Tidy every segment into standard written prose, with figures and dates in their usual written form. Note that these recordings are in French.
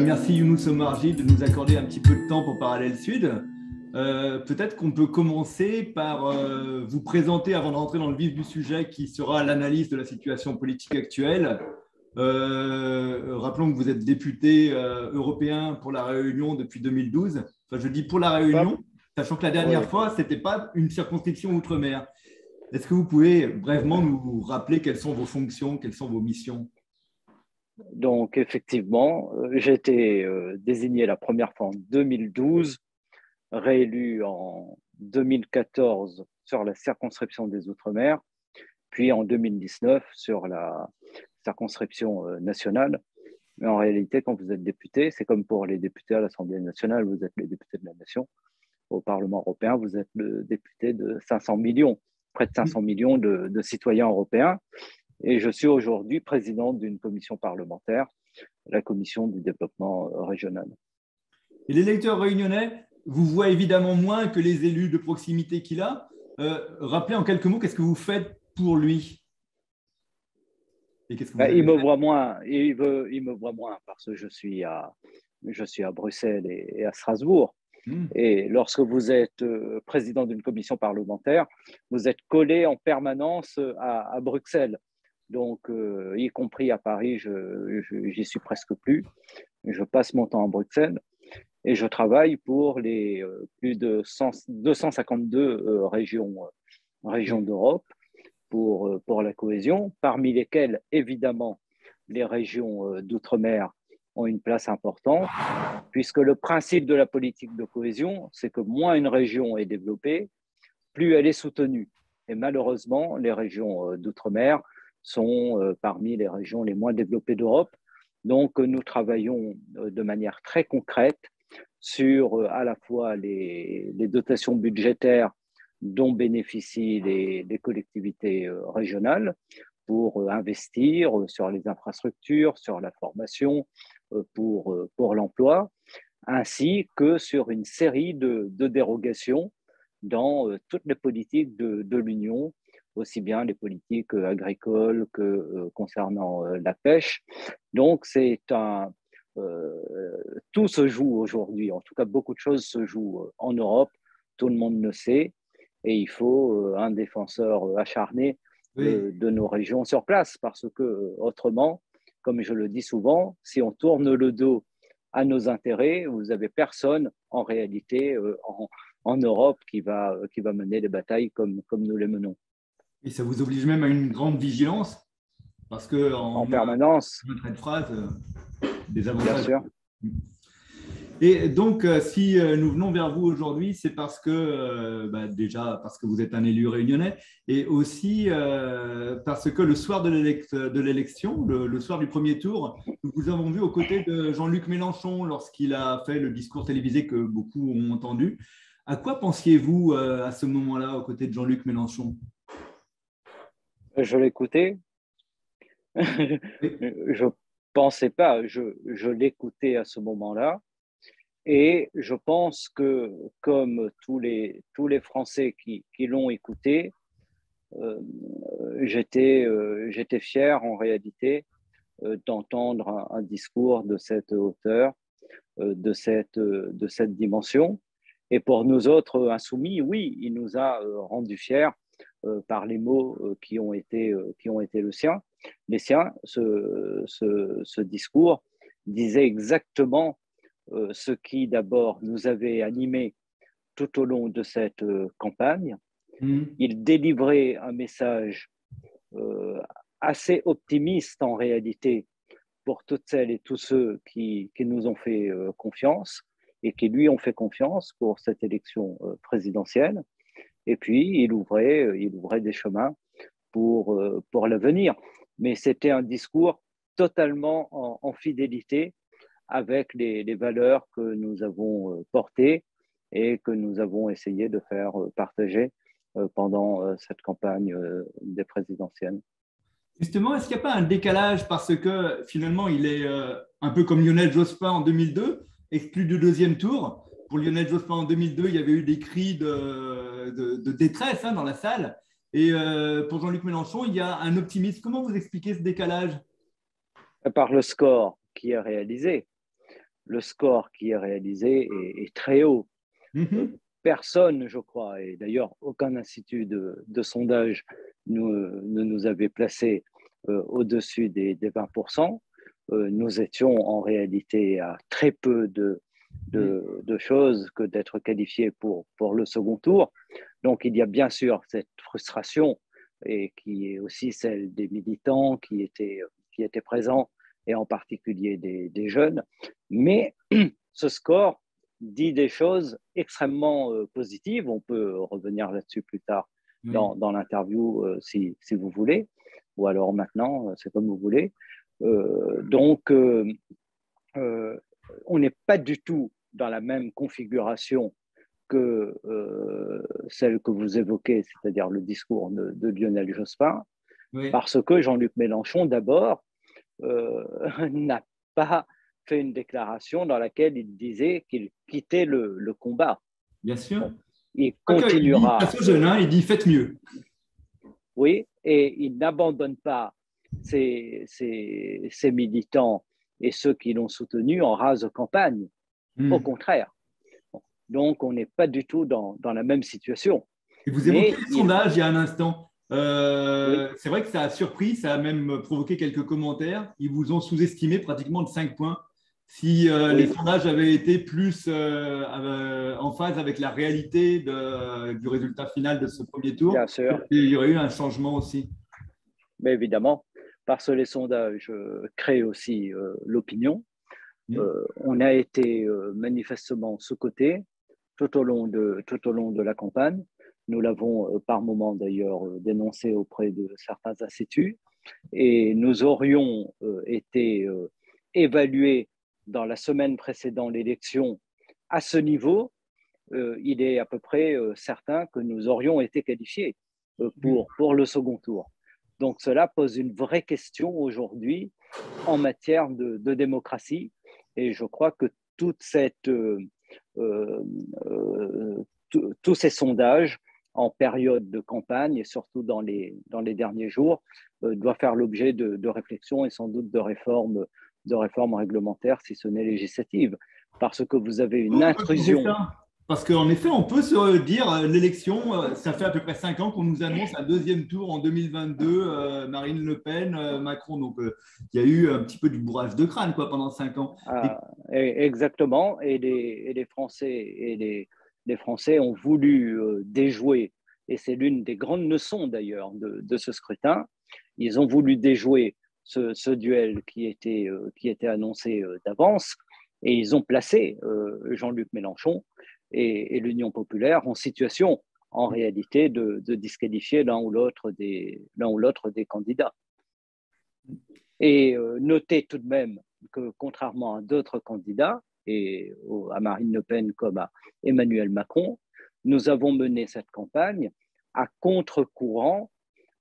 merci Younous Omarjee de nous accorder un petit peu de temps pour Parallèle Sud. Peut-être qu'on peut commencer par vous présenter avant de rentrer dans le vif du sujet qui sera l'analyse de la situation politique actuelle. Rappelons que vous êtes député européen pour La Réunion depuis 2012. Enfin, je dis pour La Réunion, sachant que la dernière fois, ce n'était pas une circonscription outre-mer. Est-ce que vous pouvez brièvement nous rappeler quelles sont vos fonctions, quelles sont vos missions? Donc, effectivement, j'ai été désigné la première fois en 2012, réélu en 2014 sur la circonscription des Outre-mer, puis en 2019 sur la circonscription nationale. Mais en réalité, quand vous êtes député, c'est comme pour les députés à l'Assemblée nationale, vous êtes les députés de la nation. Au Parlement européen, vous êtes le député de 500 millions, près de 500 millions de citoyens européens. Et je suis aujourd'hui président d'une commission parlementaire, la commission du développement régional. Et l'électeur réunionnais vous voit évidemment moins que les élus de proximité qu'il a. Rappelez en quelques mots, qu'est-ce que vous faites pour lui? Et qu'est-ce que vous il me voit moins. Il me voit moins parce que je suis à Bruxelles et à Strasbourg. Et lorsque vous êtes président d'une commission parlementaire, vous êtes collé en permanence à Bruxelles. Donc, y compris à Paris, j'y suis presque plus. Je passe mon temps à Bruxelles et je travaille pour les plus de 252 régions d'Europe pour la cohésion, parmi lesquelles, évidemment, les régions d'outre-mer ont une place importante, puisque le principe de la politique de cohésion, c'est que moins une région est développée, plus elle est soutenue. Et malheureusement, les régions d'outre-mer sont parmi les régions les moins développées d'Europe. Donc, nous travaillons de manière très concrète sur à la fois les dotations budgétaires dont bénéficient les collectivités régionales pour investir sur les infrastructures, sur la formation, pour l'emploi, ainsi que sur une série de dérogations dans toutes les politiques de l'Union, aussi bien les politiques agricoles que concernant la pêche. Donc, tout se joue aujourd'hui. En tout cas, beaucoup de choses se jouent en Europe. Tout le monde le sait. Et il faut un défenseur acharné de nos régions sur place, parce que autrement, comme je le dis souvent, si on tourne le dos à nos intérêts, vous n'avez personne en réalité en Europe qui va mener les batailles comme nous les menons. Et ça vous oblige même à une grande vigilance, parce que en permanence. Un trait de phrase, des avantages. Bien sûr. Et donc, si nous venons vers vous aujourd'hui, c'est parce que, déjà, parce que vous êtes un élu réunionnais, et aussi parce que le soir de l'élection, le soir du premier tour, nous vous avons vu aux côtés de Jean-Luc Mélenchon lorsqu'il a fait le discours télévisé que beaucoup ont entendu. À quoi pensiez-vous à ce moment-là aux côtés de Jean-Luc Mélenchon? Je l'écoutais. Je ne pensais pas, je l'écoutais à ce moment-là. Et je pense que, comme tous les Français qui l'ont écouté, j'étais fier en réalité d'entendre un discours de cette hauteur, de cette dimension. Et pour nous autres insoumis, oui, il nous a rendus fiers par les mots qui ont été les siens. Ce discours disait exactement ce qui d'abord nous avait animés tout au long de cette campagne. Il délivrait un message assez optimiste en réalité pour toutes celles et tous ceux qui nous ont fait confiance et qui lui ont fait confiance pour cette élection présidentielle. Et puis, il ouvrait des chemins pour l'avenir. Mais c'était un discours totalement en fidélité avec les valeurs que nous avons portées et que nous avons essayé de faire partager pendant cette campagne des présidentielles. Justement, est-ce qu'il n'y a pas un décalage parce que finalement, il est un peu comme Lionel Jospin en 2002, exclu du deuxième tour. Pour Lionel Jospin en 2002, il y avait eu des cris de détresse dans la salle. Et pour Jean-Luc Mélenchon, il y a un optimisme. Comment vous expliquez ce décalage? Par le score qui est réalisé. le score qui est réalisé est très haut. Personne, je crois, et d'ailleurs aucun institut de sondage ne nous avait placé au-dessus des 20%. Nous étions en réalité à très peu de choses que d'être qualifiés pour le second tour. Donc il y a bien sûr cette frustration et qui est aussi celle des militants qui étaient présents et en particulier des jeunes. Mais ce score dit des choses extrêmement positives. On peut revenir là-dessus plus tard dans l'interview si vous voulez, ou alors maintenant, c'est comme vous voulez. Donc, on n'est pas du tout dans la même configuration que celle que vous évoquez, c'est-à-dire le discours de Lionel Jospin, parce que Jean-Luc Mélenchon, d'abord, n'a pas fait une déclaration dans laquelle il disait qu'il quittait le combat. Bien sûr. Bon, il continuera. Il dit, jeune, il dit faites mieux. Oui, et il n'abandonne pas ses militants et ceux qui l'ont soutenu en rase campagne. Au contraire. Donc, on n'est pas du tout dans la même situation. Et vous évoquez les sondages il y a un instant. C'est vrai que ça a surpris, ça a même provoqué quelques commentaires. Ils vous ont sous-estimé pratiquement de 5 points. Si les sondages avaient été plus en phase avec la réalité du résultat final de ce premier tour, bien sûr, il y aurait eu un changement aussi. Mais évidemment, parce que les sondages créent aussi l'opinion. On a été manifestement sous-coté tout au long de la campagne. Nous l'avons par moments d'ailleurs dénoncé auprès de certains instituts et nous aurions été évalués dans la semaine précédant l'élection à ce niveau. Il est à peu près certain que nous aurions été qualifiés pour le second tour. Donc cela pose une vraie question aujourd'hui en matière de démocratie et je crois que tous ces sondages en période de campagne et surtout dans les derniers jours doivent faire l'objet de réflexions et sans doute de réformes réglementaires, si ce n'est législatives, parce que vous avez une intrusion. Parce qu'en effet, on peut se dire l'élection, ça fait à peu près 5 ans qu'on nous annonce un deuxième tour en 2022, Marine Le Pen, Macron. Donc, il y a eu un petit peu du bourrage de crâne pendant 5 ans. Exactement. Et les Français ont voulu déjouer, et c'est l'une des grandes leçons d'ailleurs de ce scrutin, ils ont voulu déjouer ce duel qui était annoncé d'avance, et ils ont placé Jean-Luc Mélenchon et l'Union populaire en situation, en réalité, de disqualifier l'un ou l'autre des candidats. Et notez tout de même que, contrairement à d'autres candidats, et à Marine Le Pen comme à Emmanuel Macron, nous avons mené cette campagne à contre-courant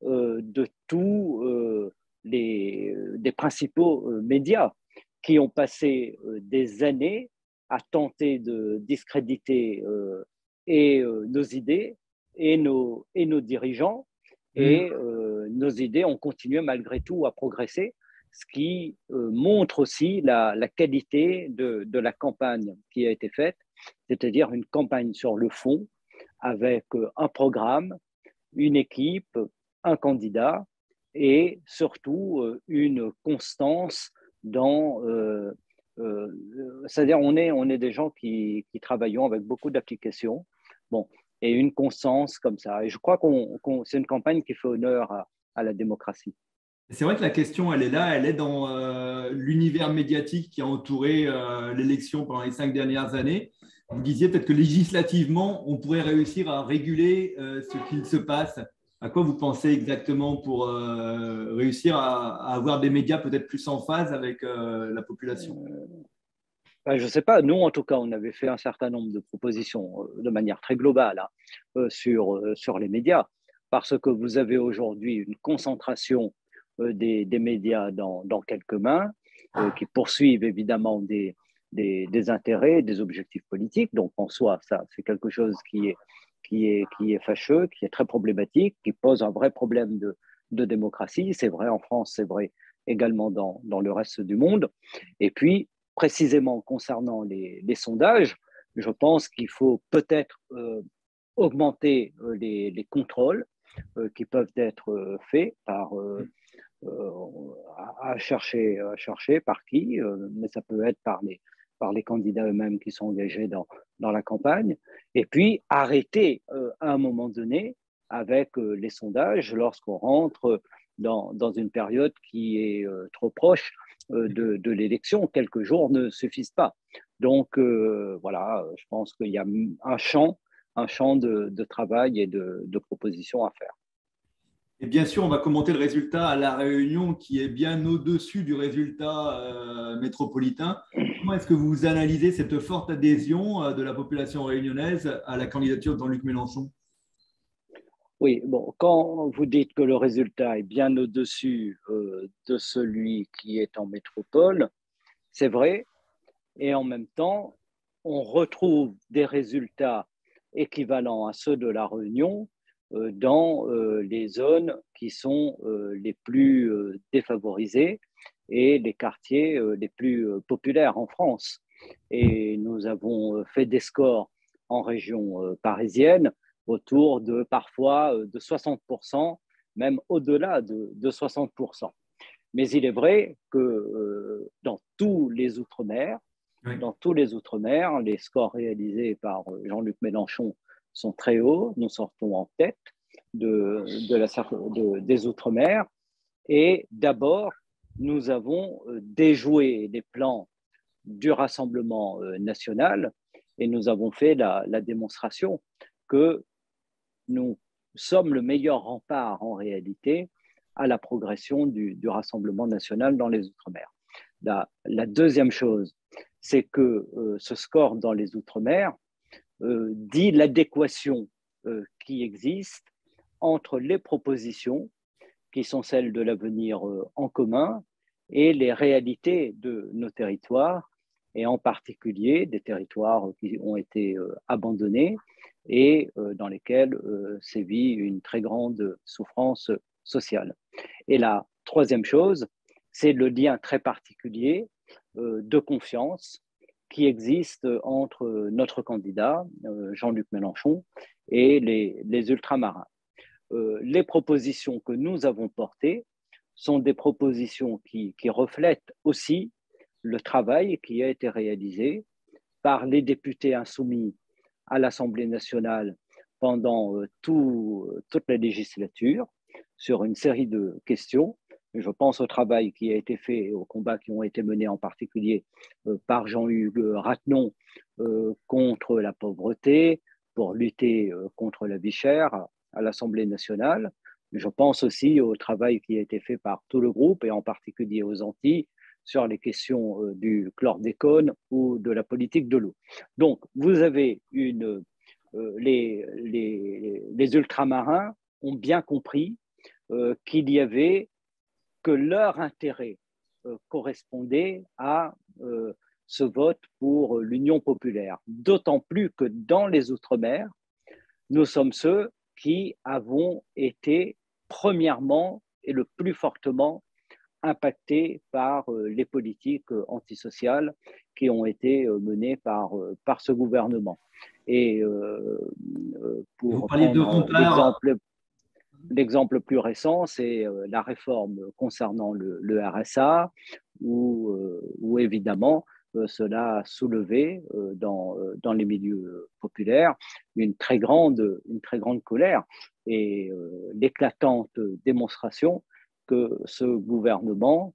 de tous des principaux médias qui ont passé des années à tenter de discréditer nos idées et nos dirigeants. Et nos idées ont continué malgré tout à progresser, ce qui montre aussi la qualité de la campagne qui a été faite, c'est-à-dire une campagne sur le fond, avec un programme, une équipe, un candidat, et surtout une constance dans... c'est-à-dire on est des gens qui travaillons avec beaucoup d'applications, bon, et une constance comme ça. Et je crois que c'est une campagne qui fait honneur à la démocratie. C'est vrai que la question, elle est là, elle est dans l'univers médiatique qui a entouré l'élection pendant les 5 dernières années. Vous disiez peut-être que législativement, on pourrait réussir à réguler ce qu'il se passe. À quoi vous pensez exactement pour réussir à avoir des médias peut-être plus en phase avec la population? Je ne sais pas. Nous, en tout cas, on avait fait un certain nombre de propositions de manière très globale sur les médias, parce que vous avez aujourd'hui une concentration des médias dans quelques mains, qui poursuivent évidemment des intérêts, des objectifs politiques. Donc, en soi, ça, c'est quelque chose qui est fâcheux, qui est très problématique, qui pose un vrai problème de démocratie. C'est vrai en France, c'est vrai également dans le reste du monde. Et puis, précisément concernant les sondages, je pense qu'il faut peut-être augmenter les contrôles qui peuvent être faits à chercher par qui, mais ça peut être par les candidats eux-mêmes qui sont engagés dans la campagne, et puis arrêter à un moment donné avec les sondages lorsqu'on rentre dans une période qui est trop proche de l'élection. Quelques jours ne suffisent pas. Donc voilà, je pense qu'il y a un champ de travail et de propositions à faire. Et bien sûr, on va commenter le résultat à La Réunion qui est bien au-dessus du résultat métropolitain. Comment est-ce que vous analysez cette forte adhésion de la population réunionnaise à la candidature de Jean-Luc Mélenchon? Oui, bon, quand vous dites que le résultat est bien au-dessus de celui qui est en métropole, c'est vrai, et en même temps, on retrouve des résultats équivalents à ceux de La Réunion dans les zones qui sont les plus défavorisées et les quartiers les plus populaires en France. Et nous avons fait des scores en région parisienne autour de parfois de 60%, même au-delà de 60%. Mais il est vrai que dans tous les Outre-mer, les scores réalisés par Jean-Luc Mélenchon sont très hauts. Nous sortons en tête des Outre-mer. Et d'abord, nous avons déjoué les plans du Rassemblement national et nous avons fait la démonstration que nous sommes le meilleur rempart en réalité à la progression du Rassemblement national dans les Outre-mer. La deuxième chose, c'est que ce score dans les Outre-mer dit l'adéquation qui existe entre les propositions qui sont celles de l'avenir en commun et les réalités de nos territoires, et en particulier des territoires qui ont été abandonnés et dans lesquels sévit une très grande souffrance sociale. Et la troisième chose, c'est le lien très particulier de confiance qui existe entre notre candidat, Jean-Luc Mélenchon, et les ultramarins. Les propositions que nous avons portées sont des propositions qui reflètent aussi le travail qui a été réalisé par les députés insoumis à l'Assemblée nationale pendant toute la législature sur une série de questions. Je pense au travail qui a été fait, aux combats qui ont été menés en particulier par Jean-Hugues Ratenon contre la pauvreté, pour lutter contre la vie chère à l'Assemblée nationale. Je pense aussi au travail qui a été fait par tout le groupe et en particulier aux Antilles sur les questions du chlordécone ou de la politique de l'eau. Donc, vous avez les ultramarins ont bien compris qu'il y avait que leur intérêt correspondait à ce vote pour l'Union populaire. D'autant plus que dans les Outre-mer, nous sommes ceux qui avons été premièrement et le plus fortement impactés par les politiques antisociales qui ont été menées par ce gouvernement. Et pour prendre l'exemple plus récent, c'est la réforme concernant le RSA, où évidemment, cela a soulevé dans les milieux populaires une très grande colère et l'éclatante démonstration que ces gouvernements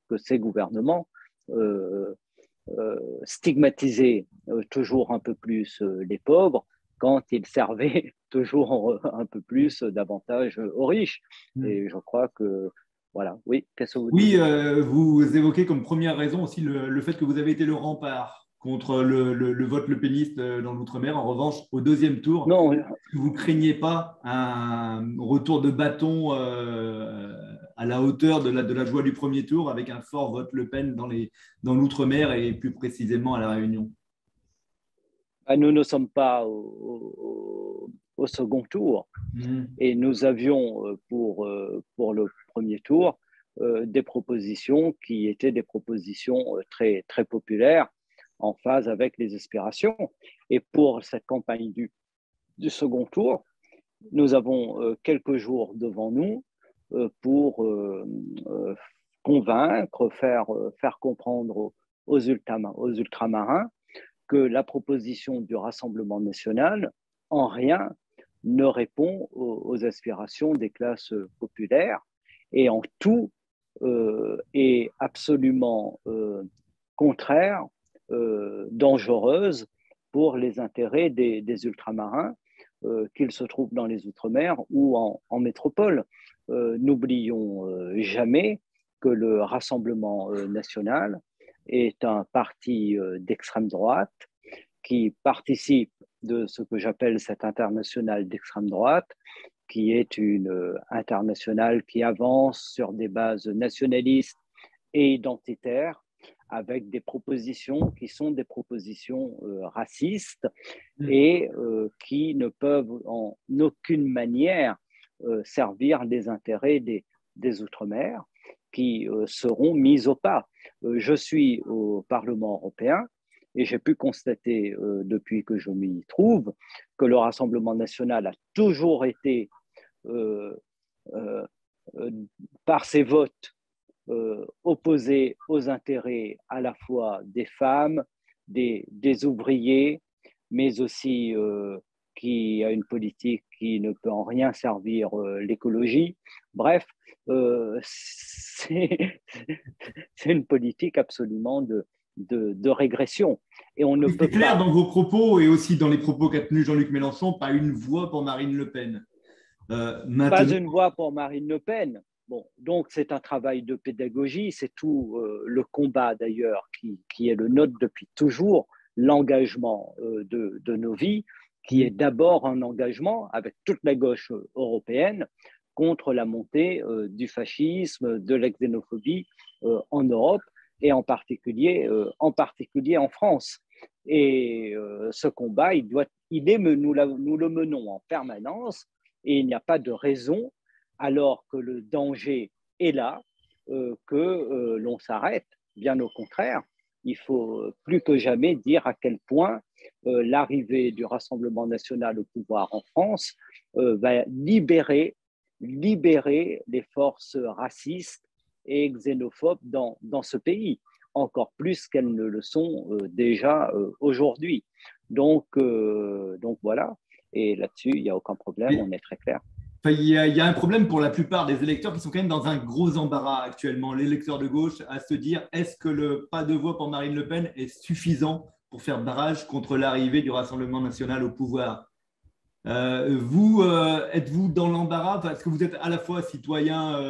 stigmatisaient toujours un peu plus les pauvres quand ils servaient toujours un peu plus davantage aux riches. Et je crois que, voilà, oui, qu'est-ce que vous dites? Oui, vous évoquez comme première raison aussi le fait que vous avez été le rempart contre le vote lepéniste dans l'Outre-mer. En revanche, au deuxième tour, non, vous ne craignez pas un retour de bâton à la hauteur de la joie du premier tour avec un fort vote Le Pen dans l'Outre-mer et plus précisément à La Réunion? nous ne sommes pas au second tour. Et nous avions pour le premier tour des propositions qui étaient des propositions très, très populaires en phase avec les aspirations. Et pour cette campagne du second tour, nous avons quelques jours devant nous pour convaincre, faire comprendre aux ultramarins que la proposition du Rassemblement national, en rien, ne répond aux aspirations des classes populaires et en tout est absolument contraire, dangereuse pour les intérêts des ultramarins, qu'ils se trouvent dans les Outre-mer ou en métropole. N'oublions jamais que le Rassemblement national est un parti d'extrême droite qui participe de ce que j'appelle cette internationale d'extrême droite, qui est une internationale qui avance sur des bases nationalistes et identitaires, avec des propositions qui sont des propositions racistes et qui ne peuvent en aucune manière servir les intérêts des Outre-mer, qui seront mis au pas. Je suis au Parlement européen et j'ai pu constater depuis que je m'y trouve que le Rassemblement national a toujours été, par ses votes, opposé aux intérêts à la fois des femmes, des ouvriers, mais aussi qui a une politique qui ne peut en rien servir l'écologie. Bref, c'est une politique absolument de régression. Et on ne peut c'est clair dans vos propos et aussi dans les propos qu'a tenus Jean-Luc Mélenchon, pas une voix pour Marine Le Pen. Pas une voix pour Marine Le Pen. Bon, donc c'est un travail de pédagogie, c'est tout le combat d'ailleurs qui est le nôtre depuis toujours, l'engagement de nos vies, qui est d'abord un engagement avec toute la gauche européenne contre la montée du fascisme, de la xénophobie en Europe et en particulier en France. Et ce combat, nous le menons en permanence et il n'y a pas de raison, alors que le danger est là, que l'on s'arrête. Bien au contraire, il faut plus que jamais dire à quel point l'arrivée du Rassemblement national au pouvoir en France va libérer les forces racistes et xénophobes dans ce pays, encore plus qu'elles ne le sont déjà aujourd'hui. Donc voilà, et là-dessus, il n'y a aucun problème, on est très clair. Il y a un problème pour la plupart des électeurs qui sont quand même dans un gros embarras actuellement, l'électeur de gauche, à se dire est-ce que le pas de voix pour Marine Le Pen est suffisant pour faire barrage contre l'arrivée du Rassemblement national au pouvoir? Êtes-vous dans l'embarras parce que vous êtes à la fois citoyen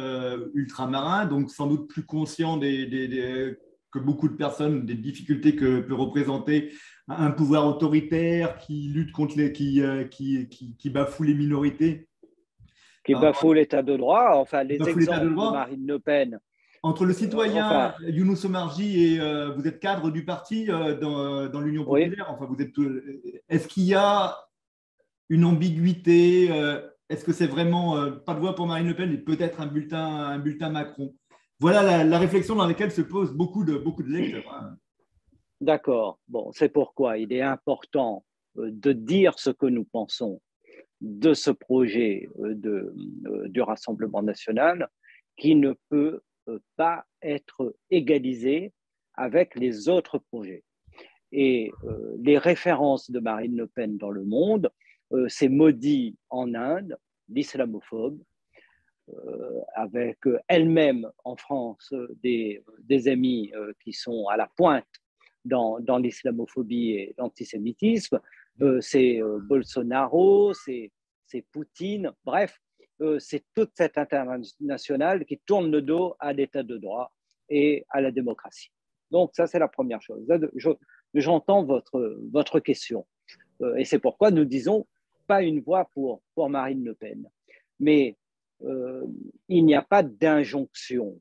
ultramarin, donc sans doute plus conscient que beaucoup de personnes des difficultés que peut représenter un pouvoir autoritaire qui lutte contre qui bafoue les minorités? Qui bafoue l'état de droit, enfin les exemples de Marine Le Pen. Entre le citoyen Younous Omarjee et vous êtes cadre du parti dans l'Union populaire, enfin est-ce qu'il y a une ambiguïté? Est-ce que c'est vraiment pas de voix pour Marine Le Pen et peut-être un bulletin Macron? Voilà la réflexion dans laquelle se posent beaucoup de lecteurs. D'accord. Bon, c'est pourquoi il est important de dire ce que nous pensons de ce projet du Rassemblement national qui ne peut pas être égalisé avec les autres projets. Et les références de Marine Le Pen dans le monde, c'est maudit en Inde, l'islamophobe, avec elle-même en France des amis qui sont à la pointe dans l'islamophobie et l'antisémitisme. C'est Bolsonaro, c'est Poutine, bref, c'est toute cette internationale qui tourne le dos à l'état de droit et à la démocratie. Donc ça, c'est la première chose. J'entends votre question et c'est pourquoi nous disons pas une voix pour Marine Le Pen. Mais il n'y a pas d'injonction,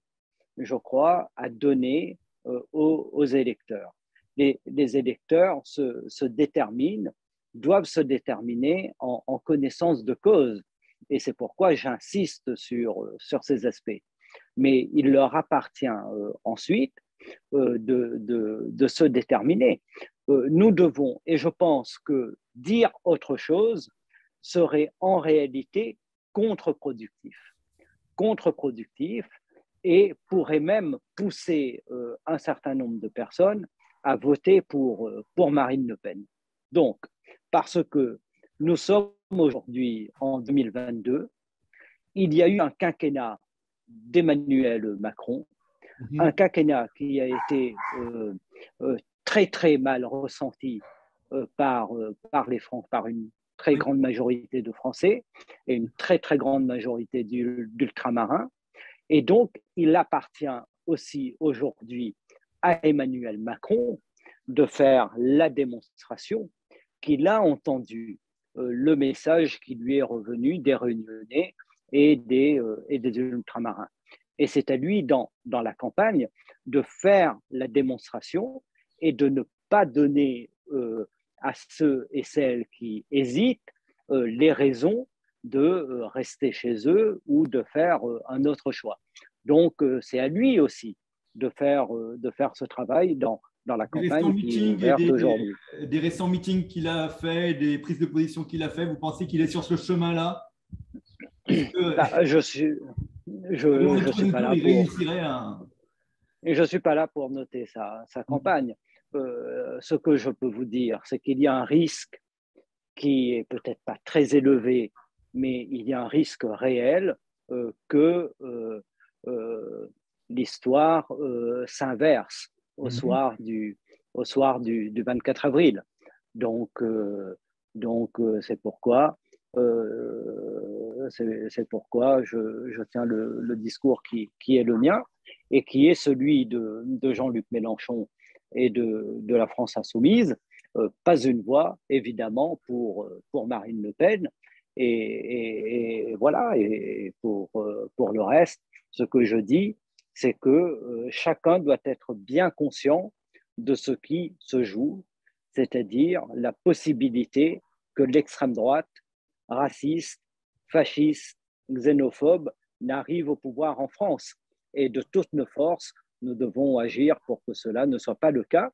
je crois, à donner aux électeurs. Les électeurs se déterminent, doivent se déterminer en connaissance de cause. Et c'est pourquoi j'insiste sur ces aspects. Mais il leur appartient ensuite de se déterminer. Nous devons, et je pense que dire autre chose serait en réalité contre-productif. Contre-productif et pourrait même pousser un certain nombre de personnes à voter pour Marine Le Pen. Donc, parce que nous sommes aujourd'hui en 2022, il y a eu un quinquennat d'Emmanuel Macron, un quinquennat qui a été très très mal ressenti par une très grande majorité de Français et une très très grande majorité d'ultramarins. Et donc, il appartient aussi aujourd'hui à Emmanuel Macron de faire la démonstration qu'il a entendu le message qui lui est revenu des Réunionnais et des ultramarins. Et c'est à lui, dans la campagne, de faire la démonstration et de ne pas donner à ceux et celles qui hésitent les raisons de rester chez eux ou de faire un autre choix. Donc, c'est à lui aussi de faire ce travail dans la campagne qui est ouverte aujourd'hui. Des récents meetings qu'il a fait, des prises de position qu'il a fait, vous pensez qu'il est sur ce chemin-là? Je suis pas là pour... Et je ne suis pas là pour noter sa campagne. Ce que je peux vous dire, c'est qu'il y a un risque qui est peut-être pas très élevé, mais il y a un risque réel que l'histoire s'inverse au soir du 24 avril. Donc c'est pourquoi je tiens le discours qui est le mien et qui est celui de Jean-Luc Mélenchon et de la France insoumise. Pas une voix, évidemment, pour Marine Le Pen. Et voilà, et pour le reste, ce que je dis, c'est que chacun doit être bien conscient de ce qui se joue, c'est-à-dire la possibilité que l'extrême droite, raciste, fasciste, xénophobe, n'arrive au pouvoir en France. Et de toutes nos forces, nous devons agir pour que cela ne soit pas le cas.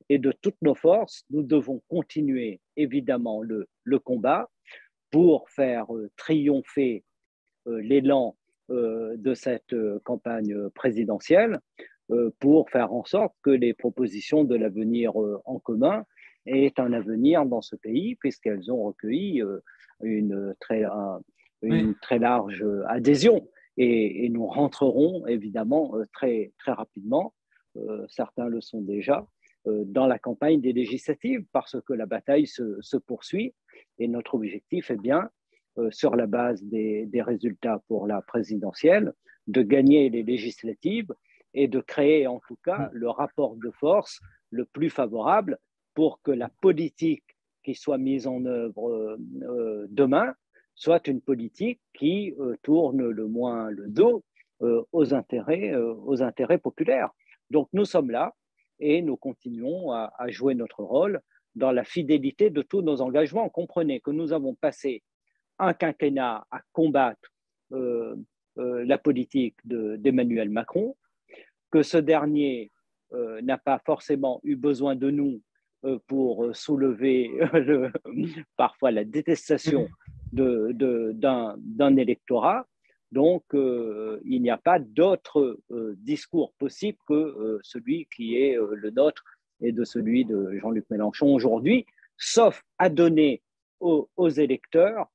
Et de toutes nos forces, nous devons continuer évidemment le combat pour faire triompher l'élan de cette campagne présidentielle, pour faire en sorte que les propositions de l'avenir en commun aient un avenir dans ce pays, puisqu'elles ont recueilli une très large adhésion. Et nous rentrerons évidemment très, très rapidement, certains le sont déjà, dans la campagne des législatives, parce que la bataille se poursuit et notre objectif est bien, sur la base des résultats pour la présidentielle, de gagner les législatives et de créer en tout cas le rapport de force le plus favorable pour que la politique qui soit mise en œuvre demain soit une politique qui tourne le moins le dos aux intérêts populaires. Donc nous sommes là et nous continuons à jouer notre rôle dans la fidélité de tous nos engagements. Comprenez que nous avons passé un quinquennat à combattre la politique d'Emmanuel Macron, que ce dernier n'a pas forcément eu besoin de nous pour soulever parfois la détestation d'un électorat. Donc, il n'y a pas d'autre discours possible que celui qui est le nôtre et de celui de Jean-Luc Mélenchon aujourd'hui, sauf à donner aux électeurs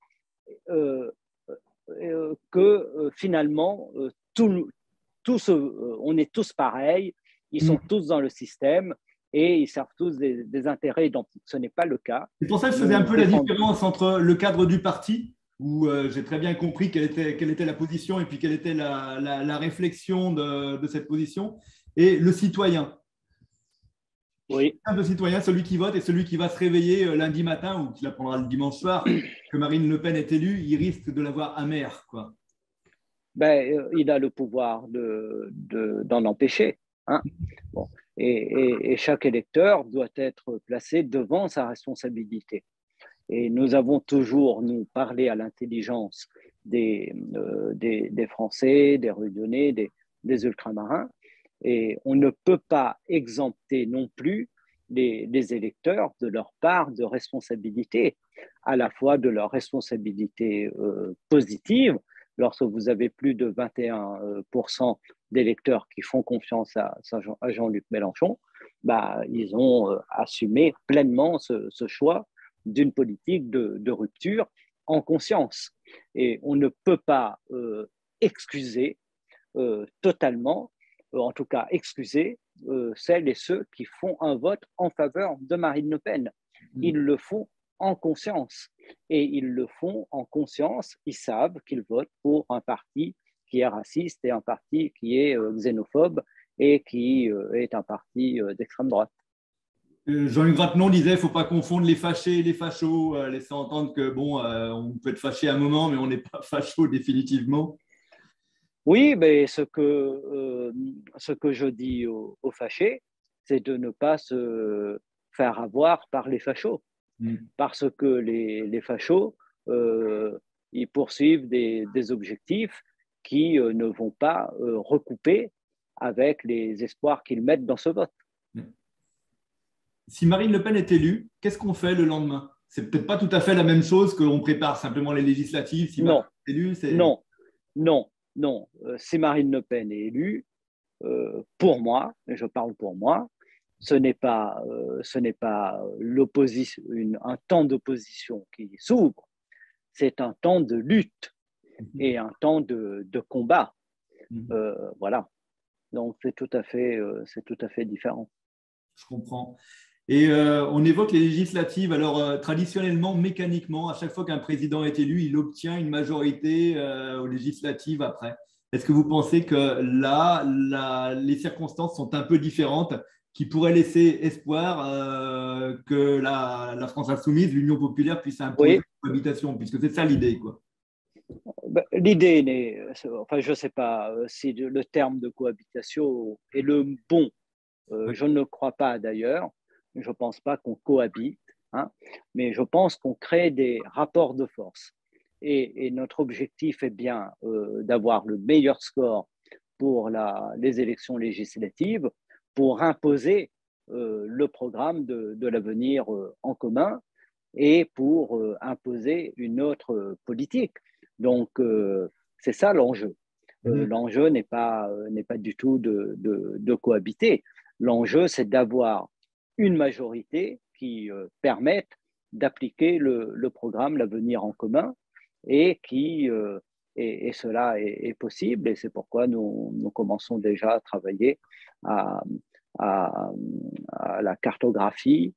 que finalement, on est tous pareils, ils sont tous dans le système et ils servent tous des intérêts identiques. Ce n'est pas le cas. C'est pour ça que je faisais un peu la différence entre le cadre du parti, où j'ai très bien compris quelle était la position et puis quelle était la réflexion de cette position, et le citoyen. Oui. Le citoyen, celui qui vote et celui qui va se réveiller lundi matin ou qui l'apprendra le dimanche soir que Marine Le Pen est élue, il risque de l'avoir amère, quoi. Il a le pouvoir d'en empêcher. Hein. Bon. Et chaque électeur doit être placé devant sa responsabilité. Et nous avons toujours, nous, parlé à l'intelligence des Français, des Réunionnais, des ultramarins. Et on ne peut pas exempter non plus les électeurs de leur part de responsabilité, à la fois de leur responsabilité positive, lorsque vous avez plus de 21% d'électeurs qui font confiance à Jean-Luc Mélenchon, bah, ils ont assumé pleinement ce choix d'une politique de rupture en conscience. Et on ne peut pas excuser totalement, en tout cas excuser celles et ceux qui font un vote en faveur de Marine Le Pen. Ils le font en conscience. Et ils le font en conscience, ils savent qu'ils votent pour un parti qui est raciste et un parti qui est xénophobe et qui est un parti d'extrême droite. Jean-Luc Rappenon disait qu'il ne faut pas confondre les fâchés et les fachos, laissant entendre que bon, on peut être fâché à un moment, mais on n'est pas facho définitivement. Oui, mais ce que je dis aux fâchés, c'est de ne pas se faire avoir par les fachos. Parce que les fachos, ils poursuivent des objectifs qui ne vont pas recouper avec les espoirs qu'ils mettent dans ce vote. Si Marine Le Pen est élue, qu'est-ce qu'on fait le lendemain? C'est peut-être pas tout à fait la même chose qu'on prépare simplement les législatives. Si non, est élue, non. Si Marine Le Pen est élue, pour moi, et je parle pour moi, ce n'est pas l'opposition, un temps d'opposition qui s'ouvre, c'est un temps de lutte et un temps de combat. Voilà. Donc c'est tout à fait différent. Je comprends. Et on évoque les législatives. Alors, traditionnellement, mécaniquement, à chaque fois qu'un président est élu, il obtient une majorité aux législatives après. Est-ce que vous pensez que là, les circonstances sont un peu différentes, qui pourraient laisser espoir que la France insoumise, l'Union populaire, puisse imposer une cohabitation, puisque c'est ça l'idée, quoi. L'idée n'est, enfin, je ne sais pas si le terme de cohabitation est le bon. Je ne crois pas d'ailleurs. Je ne pense pas qu'on cohabite, hein, mais je pense qu'on crée des rapports de force. Et notre objectif est bien d'avoir le meilleur score pour les élections législatives, pour imposer le programme de l'avenir en commun et pour imposer une autre politique. Donc, c'est ça l'enjeu. L'enjeu n'est pas du tout de cohabiter. L'enjeu, c'est d'avoir une majorité qui permette d'appliquer le programme L'avenir en commun et cela est possible et c'est pourquoi nous commençons déjà à travailler à la cartographie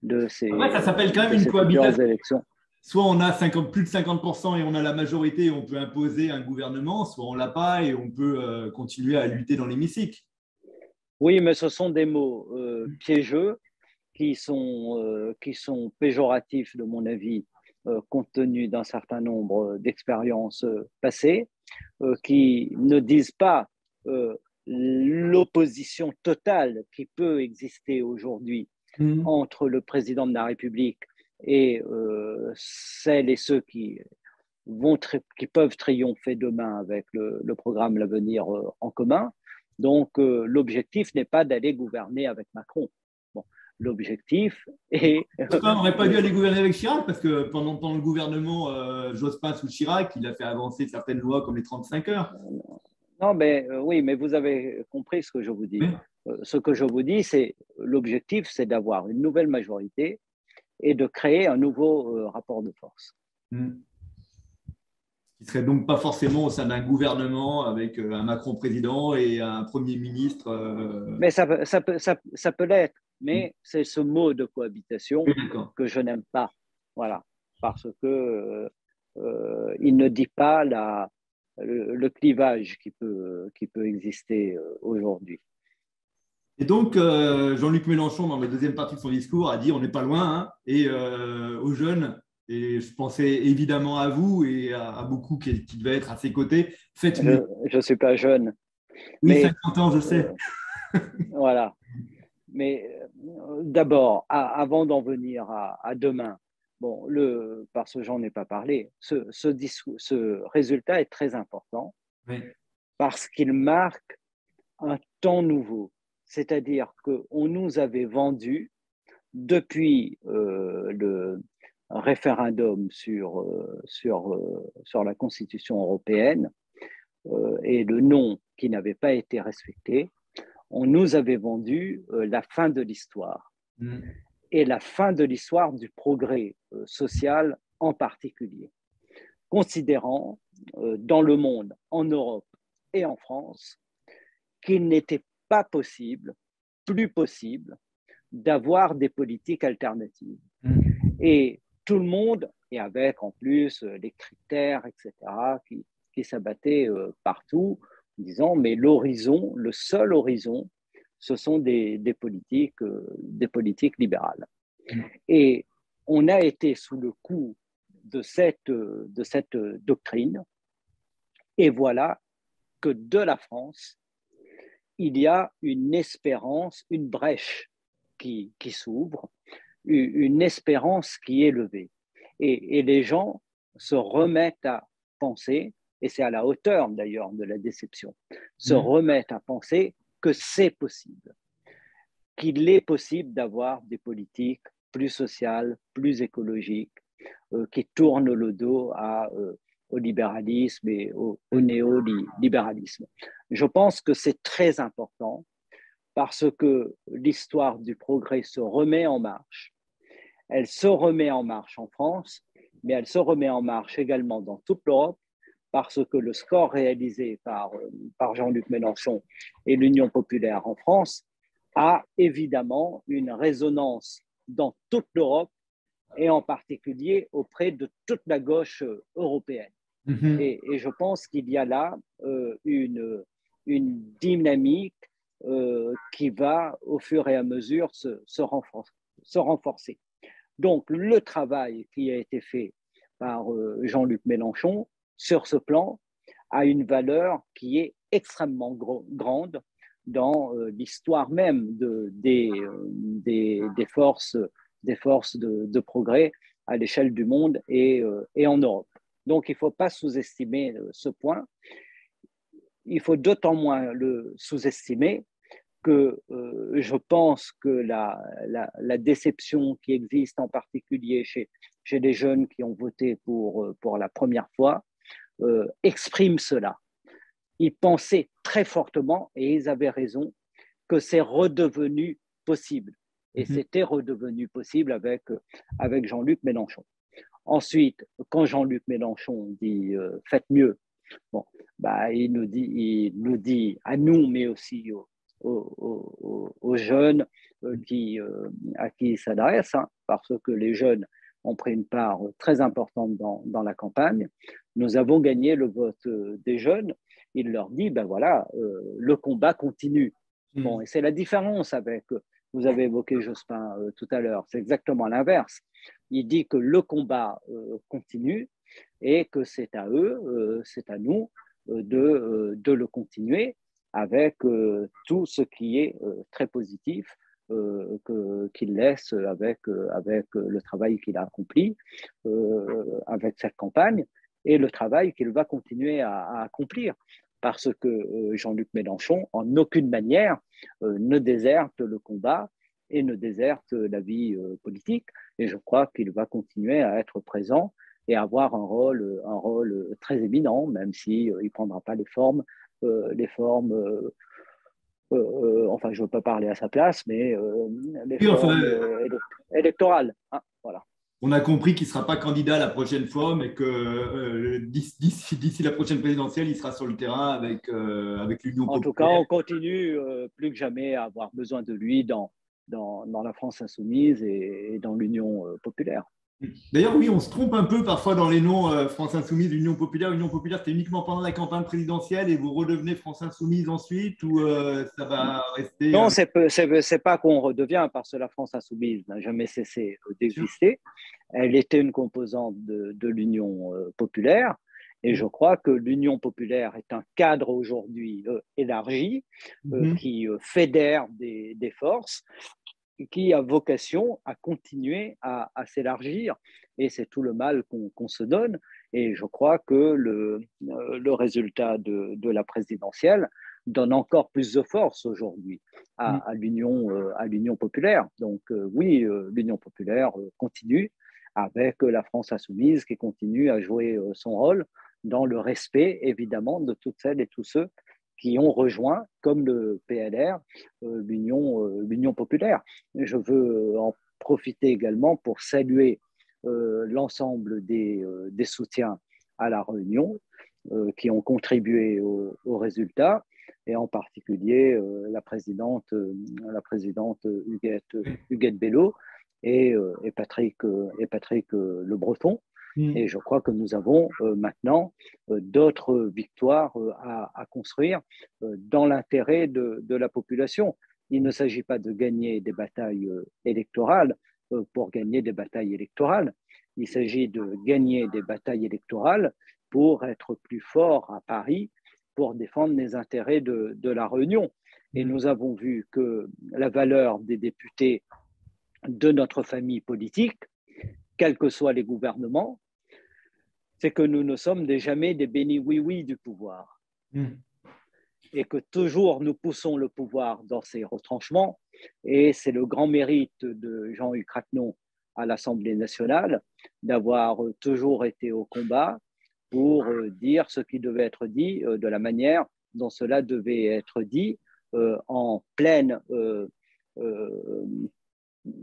de ces, ça s'appelle quand même une cohabitation. Élections. Soit on a plus de 50% et on a la majorité et on peut imposer un gouvernement, soit on ne l'a pas et on peut continuer à lutter dans l'hémicycle. Oui, mais ce sont des mots piégeux qui sont péjoratifs, de mon avis, compte tenu d'un certain nombre d'expériences passées, qui ne disent pas l'opposition totale qui peut exister aujourd'hui entre le président de la République et celles et ceux qui peuvent triompher demain avec le programme L'Avenir en commun. Donc, l'objectif n'est pas d'aller gouverner avec Macron. Bon, l'objectif est… On n'aurait pas dû aller gouverner avec Chirac, parce que pendant le gouvernement Jospin sous Chirac, il a fait avancer certaines lois comme les 35 heures. Non, mais oui, mais vous avez compris ce que je vous dis. Oui. Ce que je vous dis, c'est l'objectif, c'est d'avoir une nouvelle majorité et de créer un nouveau rapport de force. Qui ne serait donc pas forcément au sein d'un gouvernement avec un Macron président et un Premier ministre. Mais ça peut l'être, mais c'est ce mot de cohabitation que je n'aime pas. Voilà, parce que il ne dit pas le clivage qui peut exister aujourd'hui. Et donc, Jean-Luc Mélenchon, dans la deuxième partie de son discours, a dit on n'est pas loin, hein, et aux jeunes, et je pensais évidemment à vous et à beaucoup qui devaient être à ses côtés, faites mieux. Je ne suis pas jeune. Oui, mais, 50 ans, je sais. Voilà. Mais d'abord, avant d'en venir à demain, bon, parce que j'en ai pas parlé, ce résultat est très important parce qu'il marque un temps nouveau. C'est-à-dire qu'on nous avait vendu, depuis le référendum sur la Constitution européenne et le non qui n'avait pas été respecté, on nous avait vendu la fin de l'histoire. Et la fin de l'histoire du progrès social en particulier, considérant dans le monde, en Europe et en France, qu'il n'était pas possible, plus possible, d'avoir des politiques alternatives. Et tout le monde, et avec en plus les critères, etc., qui s'abattaient partout, en disant, mais l'horizon, le seul horizon, ce sont des politiques libérales. Et on a été sous le coup de cette doctrine, et voilà que de la France, il y a une espérance, une brèche qui s'ouvre, une espérance qui est levée. Et les gens se remettent à penser, et c'est à la hauteur d'ailleurs de la déception, se remettent à penser que c'est possible, qu'il est possible d'avoir des politiques plus sociales, plus écologiques, qui tournent le dos au libéralisme et au néolibéralisme. Je pense que c'est très important parce que l'histoire du progrès se remet en marche. Elle se remet en marche en France, mais elle se remet en marche également dans toute l'Europe parce que le score réalisé par Jean-Luc Mélenchon et l'Union populaire en France a évidemment une résonance dans toute l'Europe et en particulier auprès de toute la gauche européenne. Et je pense qu'il y a là une dynamique qui va au fur et à mesure se renforcer. Donc, le travail qui a été fait par Jean-Luc Mélenchon sur ce plan a une valeur qui est extrêmement grande dans l'histoire même des forces de progrès à l'échelle du monde et en Europe. Donc, il ne faut pas sous-estimer ce point. Il faut d'autant moins le sous-estimer que je pense que la déception qui existe en particulier chez les jeunes qui ont voté pour la première fois exprime cela. Ils pensaient très fortement, et ils avaient raison, que c'est redevenu possible. Et c'était redevenu possible avec Jean-Luc Mélenchon. Ensuite, quand Jean-Luc Mélenchon dit faites mieux, bon, bah, il nous dit à nous, mais aussi aux jeunes à qui il s'adresse, hein, parce que les jeunes ont pris une part très importante dans la campagne. Nous avons gagné le vote des jeunes. Il leur dit, ben voilà, le combat continue. Bon, et c'est la différence avec, vous avez évoqué Jospin tout à l'heure, c'est exactement l'inverse. Il dit que le combat continue et que c'est à eux, c'est à nous de le continuer avec tout ce qui est très positif qu'il laisse avec le travail qu'il a accompli avec cette campagne et le travail qu'il va continuer à accomplir. Parce que Jean-Luc Mélenchon, en aucune manière, ne déserte le combat et ne déserte la vie politique. Et je crois qu'il va continuer à être présent et avoir un rôle très éminent, même s'il ne prendra pas les formes enfin, je ne veux pas parler à sa place, mais les formes électorales. Hein, voilà. On a compris qu'il ne sera pas candidat la prochaine fois, mais que d'ici la prochaine présidentielle, il sera sur le terrain avec l'Union populaire. En tout cas, on continue plus que jamais à avoir besoin de lui dans la France insoumise et dans l'Union populaire. D'ailleurs, oui, on se trompe un peu parfois dans les noms France Insoumise, Union Populaire. Union Populaire, c'est uniquement pendant la campagne présidentielle et vous redevenez France Insoumise ensuite ou ça va rester… Non, c'est pas qu'on redevient parce que la France Insoumise n'a jamais cessé d'exister. Elle était une composante de l'Union Populaire et je crois que l'Union Populaire est un cadre aujourd'hui élargi qui fédère des forces qui a vocation à continuer à s'élargir. Et c'est tout le mal qu'on se donne. Et je crois que le résultat de la présidentielle donne encore plus de force aujourd'hui à l'Union populaire. Donc oui, l'Union populaire continue avec la France insoumise qui continue à jouer son rôle dans le respect, évidemment, de toutes celles et tous ceux qui ont rejoint, comme le PLR, l'Union populaire. Je veux en profiter également pour saluer l'ensemble des soutiens à la Réunion qui ont contribué au résultat, et en particulier la présidente Huguette Bello et Patrick Le Breton. Et je crois que nous avons maintenant d'autres victoires à construire dans l'intérêt de la population. Il ne s'agit pas de gagner des batailles électorales pour gagner des batailles électorales. Il s'agit de gagner des batailles électorales pour être plus fort à Paris, pour défendre les intérêts de la Réunion. Et nous avons vu que la valeur des députés de notre famille politique, quels que soient les gouvernements, c'est que nous ne sommes jamais des bénis oui-oui du pouvoir. Et que toujours nous poussons le pouvoir dans ses retranchements. Et c'est le grand mérite de Jean-Hugues Craquenon à l'Assemblée nationale d'avoir toujours été au combat pour dire ce qui devait être dit de la manière dont cela devait être dit, en pleine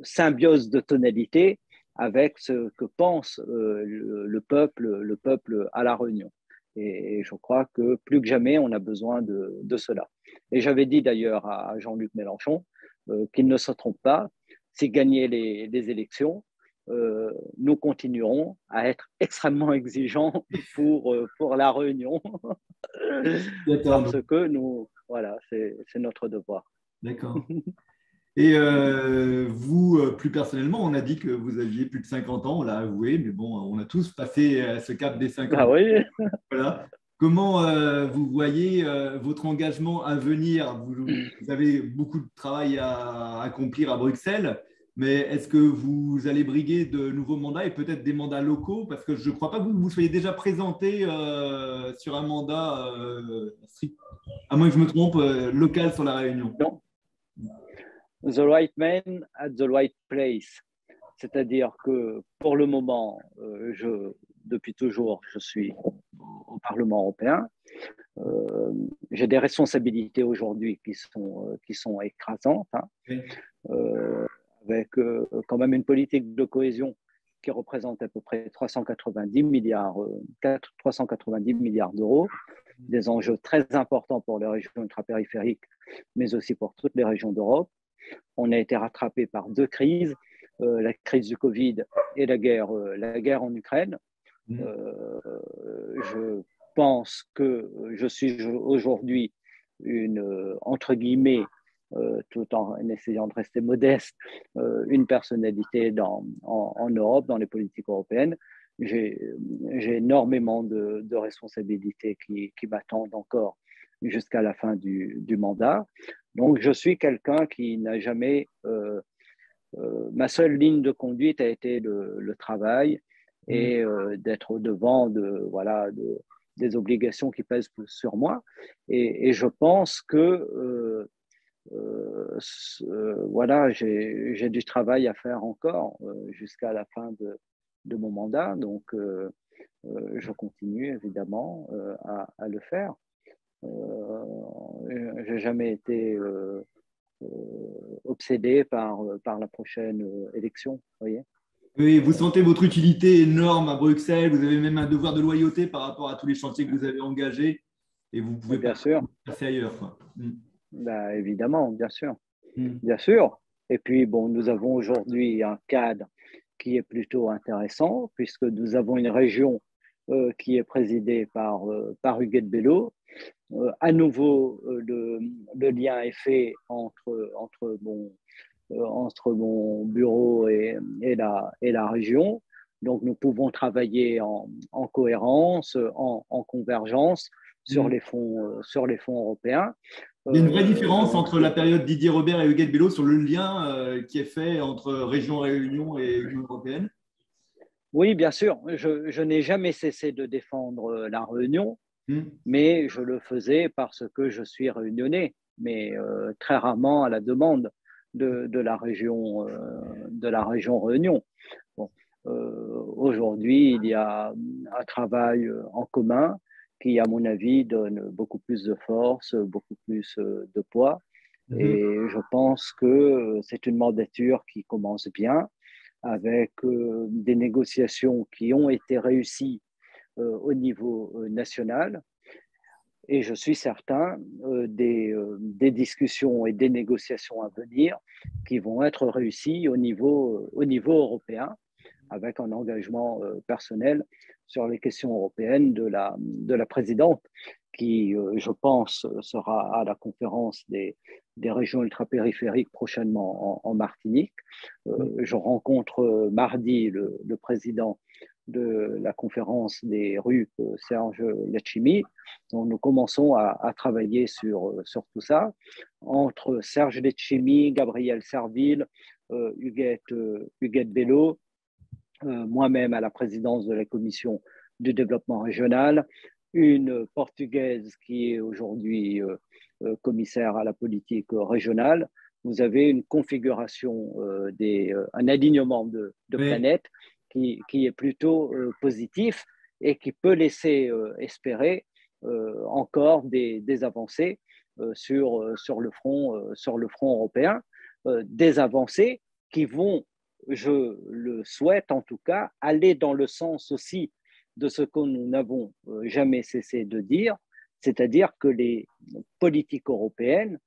symbiose de tonalité avec ce que pense le peuple à la Réunion. Et je crois que plus que jamais, on a besoin de cela. Et j'avais dit d'ailleurs à Jean-Luc Mélenchon qu'il ne se trompe pas, si gagner les élections, nous continuerons à être extrêmement exigeants pour la Réunion parce que voilà, c'est notre devoir. D'accord. Et vous, plus personnellement, on a dit que vous aviez plus de 50 ans, on l'a avoué, mais bon, on a tous passé ce cap des 50 ans. Ah oui. Voilà. Comment vous voyez votre engagement à venir? Vous avez beaucoup de travail à accomplir à Bruxelles, mais est-ce que vous allez briguer de nouveaux mandats et peut-être des mandats locaux? Parce que je ne crois pas que vous soyez déjà présenté sur un mandat, à moins que je me trompe, local sur la Réunion. Non. The right man at the right place. C'est-à-dire que pour le moment, depuis toujours, je suis au Parlement européen. J'ai des responsabilités aujourd'hui qui sont écrasantes, hein, avec quand même une politique de cohésion qui représente à peu près 390 milliards d'euros, des enjeux très importants pour les régions ultrapériphériques, mais aussi pour toutes les régions d'Europe. On a été rattrapé par deux crises, la crise du Covid et la guerre en Ukraine. Je pense que je suis aujourd'hui entre guillemets, tout en essayant de rester modeste, une personnalité en Europe, dans les politiques européennes. J'ai énormément de responsabilités qui m'attendent encore jusqu'à la fin du mandat. Donc, je suis quelqu'un qui n'a jamais… ma seule ligne de conduite a été le travail et d'être au-devant des obligations qui pèsent sur moi. Et je pense que voilà, j'ai du travail à faire encore jusqu'à la fin de mon mandat. Donc, je continue évidemment à le faire. J'ai jamais été obsédé par la prochaine élection, vous voyez. Oui, vous sentez votre utilité énorme à Bruxelles, vous avez même un devoir de loyauté par rapport à tous les chantiers que vous avez engagés et vous pouvez bien sûr passer ailleurs, quoi. Bah, évidemment, bien sûr. Bien sûr. Et puis, bon, nous avons aujourd'hui un cadre qui est plutôt intéressant puisque nous avons une région qui est présidée par Huguette Bello. À nouveau, le lien est fait entre mon bureau et la région. Donc, nous pouvons travailler en cohérence, en convergence sur les fonds européens. Il y a une vraie différence entre la période Didier Robert et Huguette Bello sur le lien qui est fait entre Région Réunion et Union européenne? Oui, bien sûr. Je n'ai jamais cessé de défendre la Réunion. mais je le faisais parce que je suis réunionnais, mais très rarement à la demande de la région Réunion. Bon, aujourd'hui, il y a un travail en commun qui, à mon avis, donne beaucoup plus de force, beaucoup plus de poids. Et je pense que c'est une mandature qui commence bien, avec des négociations qui ont été réussies au niveau national. Et je suis certain des discussions et des négociations à venir qui vont être réussies au niveau européen, avec un engagement personnel sur les questions européennes de la présidente, qui, je pense, sera à la conférence des régions ultrapériphériques prochainement en Martinique. Je rencontre mardi le président de la conférence des RUP, Serge Letchimy. Donc, nous commençons à travailler sur tout ça. Entre Serge Letchimy, Gabriel Serville, Huguette Bello, moi-même à la présidence de la commission du développement régional, une Portugaise qui est aujourd'hui commissaire à la politique régionale. Vous avez une configuration, un alignement de planètes qui est plutôt positif et qui peut laisser espérer encore des avancées sur le front européen, des avancées qui vont, je le souhaite en tout cas, aller dans le sens aussi de ce que nous n'avons jamais cessé de dire, c'est-à-dire que les politiques européennes,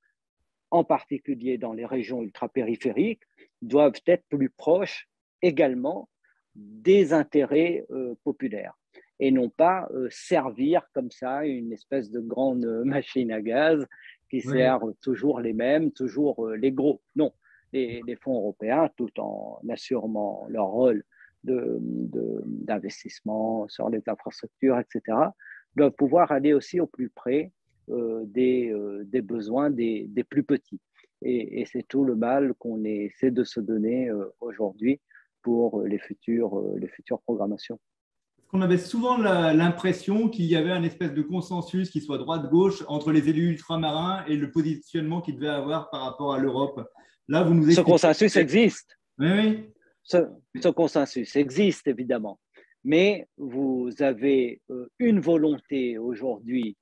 en particulier dans les régions ultrapériphériques, doivent être plus proches également des intérêts populaires et non pas servir comme ça une espèce de grande machine à gaz qui sert toujours les mêmes, toujours les gros. Non, les fonds européens, tout en assurant leur rôle d'investissement sur les infrastructures, etc., doivent pouvoir aller aussi au plus près des besoins des plus petits. Et c'est tout le mal qu'on essaie de se donner aujourd'hui pour les futures programmations. On avait souvent l'impression qu'il y avait un espèce de consensus, qui soit droite-gauche, entre les élus ultramarins et le positionnement qu'ils devaient avoir par rapport à l'Europe. Là, vous nous expliquez... Ce consensus existe. Oui. Ce consensus existe, évidemment. Mais vous avez une volonté aujourd'hui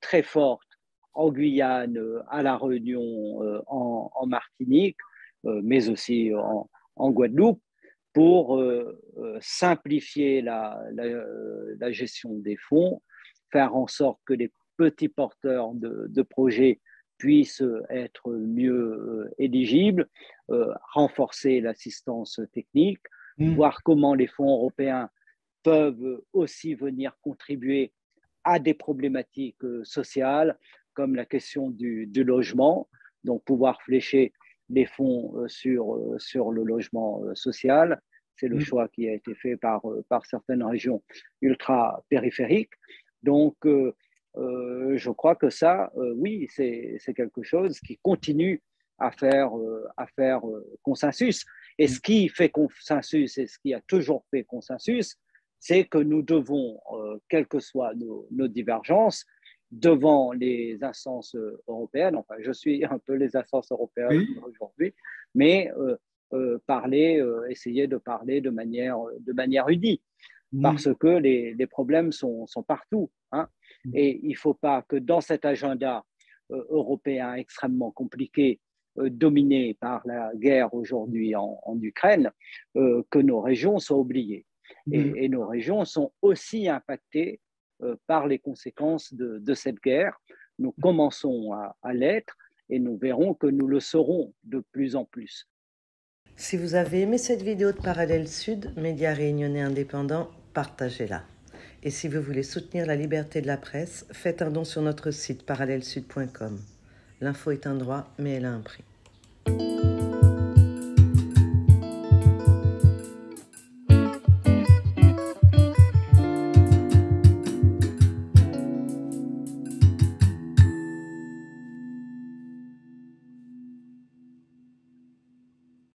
très forte en Guyane, à La Réunion, en Martinique, mais aussi en Guadeloupe, pour simplifier la gestion des fonds, faire en sorte que les petits porteurs de projets puissent être mieux éligibles, renforcer l'assistance technique, voir comment les fonds européens peuvent aussi venir contribuer à des problématiques sociales, comme la question du logement, donc pouvoir flécher les fonds sur le logement social. C'est le choix qui a été fait par certaines régions ultra-périphériques. Donc, je crois que ça, oui, c'est quelque chose qui continue à faire consensus. Et ce qui fait consensus et ce qui a toujours fait consensus, c'est que nous devons, quelles que soient nos divergences, devant les instances européennes, enfin je suis un peu les instances européennes aujourd'hui, mais essayer de parler de manière unie, parce que les problèmes sont partout. Hein, et il ne faut pas que dans cet agenda européen extrêmement compliqué, dominé par la guerre aujourd'hui en Ukraine, que nos régions soient oubliées. Et nos régions sont aussi impactées par les conséquences de cette guerre. Nous commençons à l'être et nous verrons que nous le serons de plus en plus. Si vous avez aimé cette vidéo de Parallèle Sud, média réunionnais indépendant, partagez-la. Et si vous voulez soutenir la liberté de la presse, faites un don sur notre site parallèlesud.com. L'info est un droit, mais elle a un prix.